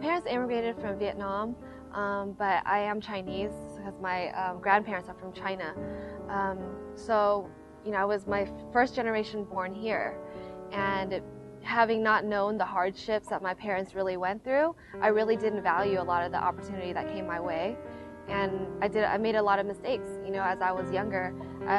parents immigrated from Vietnam, but I am Chinese because my grandparents are from China. So, I was my first generation born here, and having not known the hardships that my parents really went through, I really didn't value a lot of the opportunity that came my way. And I made a lot of mistakes, as I was younger.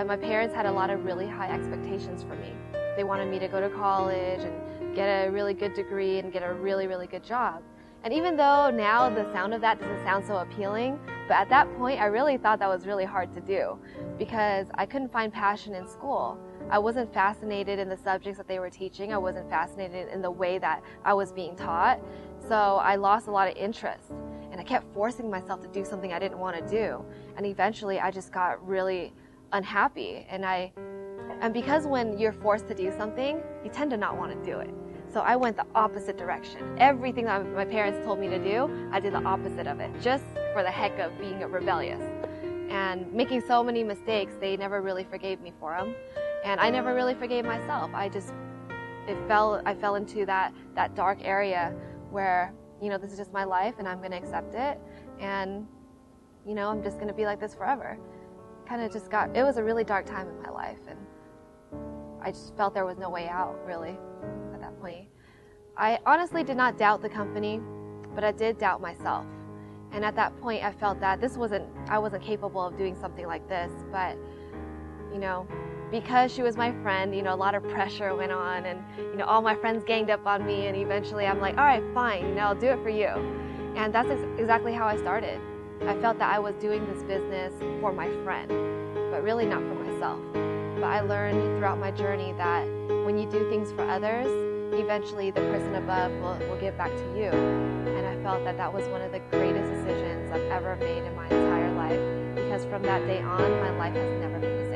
My parents had a lot of really high expectations for me. They wanted me to go to college and get a really good degree and get a really, really good job. And even though now the sound of that doesn't sound so appealing, but at that point I really thought that was really hard to do because I couldn't find passion in school. I wasn't fascinated in the subjects that they were teaching. I wasn't fascinated in the way that I was being taught. So I lost a lot of interest, and I kept forcing myself to do something I didn't want to do. And eventually I just got really unhappy. And because when you're forced to do something, you tend to not want to do it. So I went the opposite direction. Everything that my parents told me to do, I did the opposite of it, just for the heck of being rebellious. And making so many mistakes, they never really forgave me for them. And I never really forgave myself. I fell into that dark area where, this is just my life and I'm going to accept it. And, I'm just going to be like this forever. It was a really dark time in my life. And I just felt there was no way out, really, at that point. I honestly did not doubt the company, but I did doubt myself. And at that point, I felt that I wasn't capable of doing something like this. But, because she was my friend, a lot of pressure went on, and, all my friends ganged up on me, and eventually I'm like, all right, fine, I'll do it for you. And that's exactly how I started. I felt that I was doing this business for my friend, but really not for myself. But I learned throughout my journey that when you do things for others, eventually the person above will give back to you. And I felt that that was one of the greatest decisions I've ever made in my entire life, because from that day on, my life has never been the same.